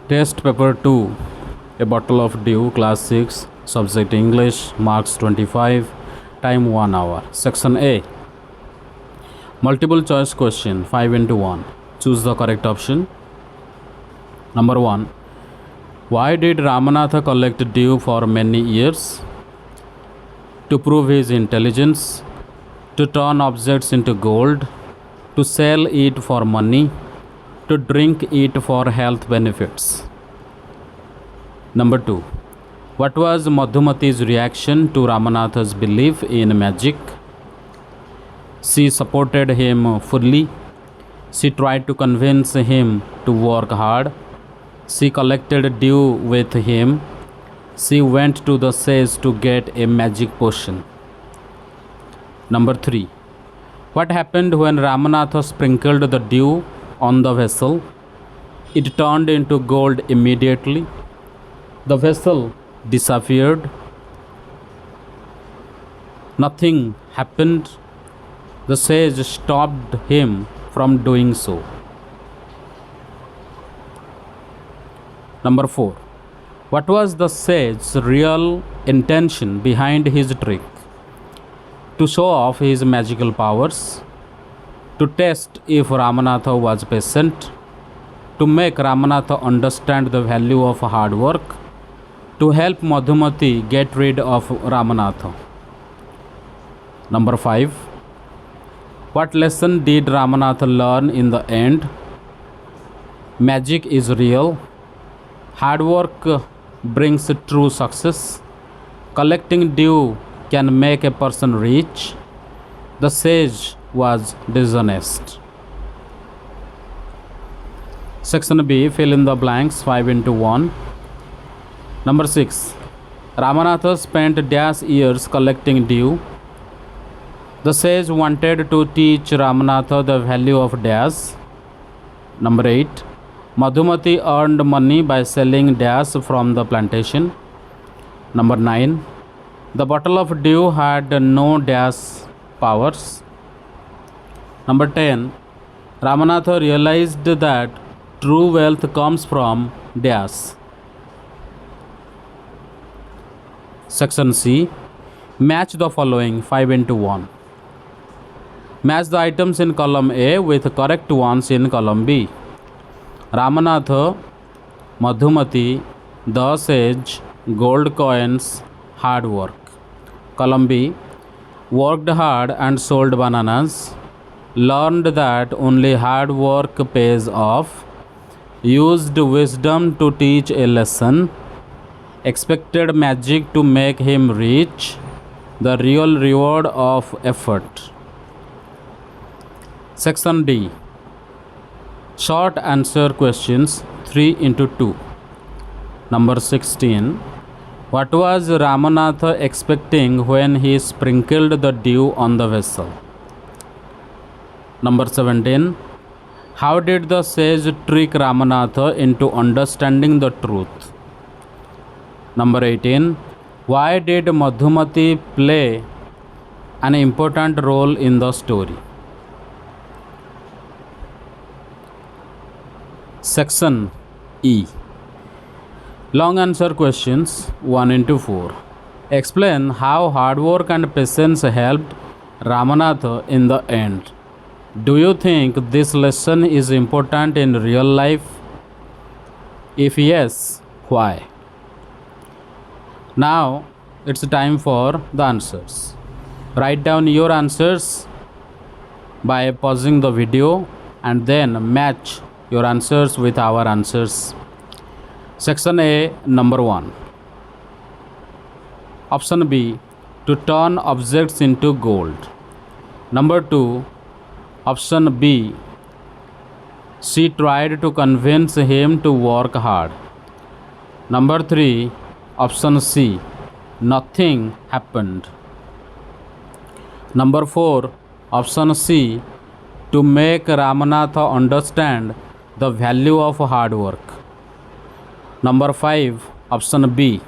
Test paper 2. A bottle of dew, class 6, subject English, marks 25, time 1 hour. Section A. Multiple choice question 5 into 1. Choose the correct option. Number 1. Why did Ramanatha collect dew for many years? To prove his intelligence, to turn objects into gold, to sell it for money, to drink it for health benefits. Number 2. What was Madhumati's reaction to Ramanatha's belief in magic? She supported him fully. She tried to convince him to work hard. She collected dew with him. She went to the sage to get a magic potion. Number 3. What happened when Ramanatha sprinkled the dew on the vessel? It turned into gold immediately. The vessel disappeared. Nothing happened. The sage stopped him from doing so. Number 4. What was the sage's real intention behind his trick? To show off his magical powers, to test if Ramanatha was patient, to make Ramanatha understand the value of hard work, to help Madhumati get rid of Ramanatha. Number 5. What lesson did Ramanatha learn in the end? Magic is real. Hard work brings true success. Collecting dew can make a person rich. The sage was dishonest. Section B. Fill in the blanks 5 into 1. Number 6. Ramanatha spent dash years collecting dew. The sage wanted to teach Ramanatha the value of dash. Number 8. Madhumati earned money by selling dash from the plantation. Number 9. The bottle of dew had no dash powers. Number 10. Ramanatha realized that true wealth comes from dash. Section C. Match the following 5 into 1. Match the items in column A with correct ones in column B. Ramanatha, Madhumati, the sage, gold coins, hard work. Column B. Worked hard and sold bananas. Learned that only hard work pays off. Used wisdom to teach a lesson. Expected magic to make him rich. The real reward of effort. Section D. Short answer questions 3 into 2. Number 16. What was Ramanatha expecting when he sprinkled the dew on the vessel? Number 17. How did the sage trick Ramanatha into understanding the truth? Number 18. Why did Madhumati play an important role in the story? Section E. Long answer questions 1 into 4. Explain how hard work and patience helped Ramanatha in the end. Do you think this lesson is important in real life? If yes, why? Now it's time for the answers. Write down your answers by pausing the video and then match your answers with our answers. Section A. Number 1. Option B. To turn objects into gold. Number 2. Option B. She tried to convince him to work hard. Number 3. Option C. Nothing happened. Number 4. Option C. To make Ramanatha understand the value of hard work. Number 5. Option B.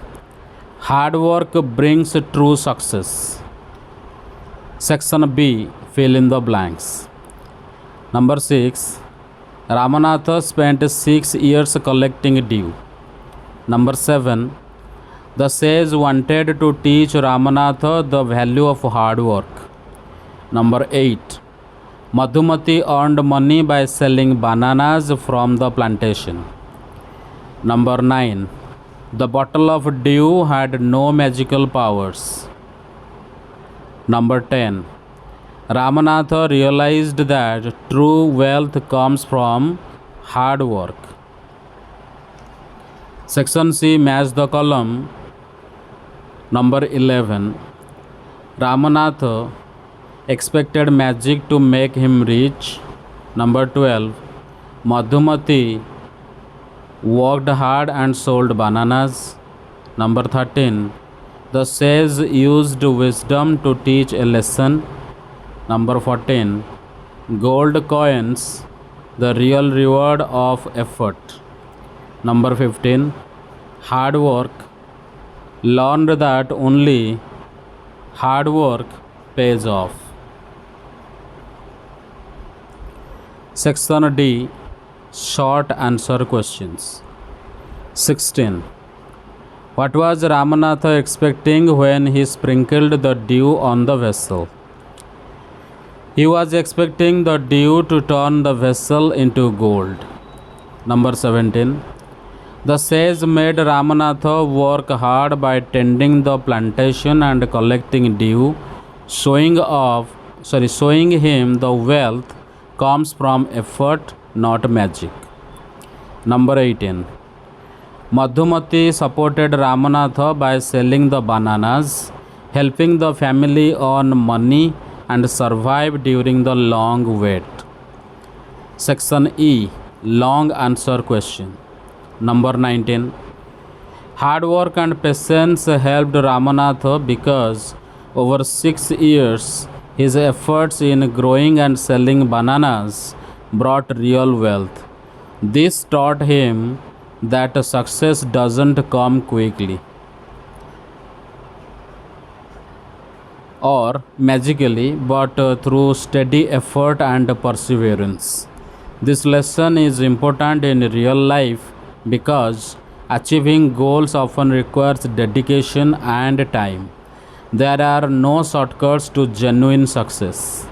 Hard work brings true success. Section B. Fill in the blanks. Number 6. Ramanatha spent 6 years collecting dew. Number 7. The sage wanted to teach Ramanatha the value of hard work. Number 8. Madhumati earned money by selling bananas from the plantation. Number 9. The bottle of dew had no magical powers. Number 10. Ramanatha realized that true wealth comes from hard work. Section C, match the column. Number 11. Ramanatha expected magic to make him rich. Number 12. Madhumati worked hard and sold bananas. Number 13. The sage used wisdom to teach a lesson. Number 14. Gold coins, the real reward of effort. Number 15. Hard work. Learned that only hard work pays off. Section D, short answer questions. 16. What was Ramanatha expecting when he sprinkled the dew on the vessel? He was expecting the dew to turn the vessel into gold. Number 17. The sage made Ramanatha work hard by tending the plantation and collecting dew, showing him the wealth comes from effort, not magic. Number 18. Madhumati supported Ramanatha by selling the bananas, helping the family earn money and survive during the long wait. Section E, long answer question. Number 19. Hard work and patience helped Ramanatha because over 6 years his efforts in growing and selling bananas brought real wealth. This taught him that success doesn't come quickly or magically, but through steady effort and perseverance. This lesson is important in real life because achieving goals often requires dedication and time. There are no shortcuts to genuine success.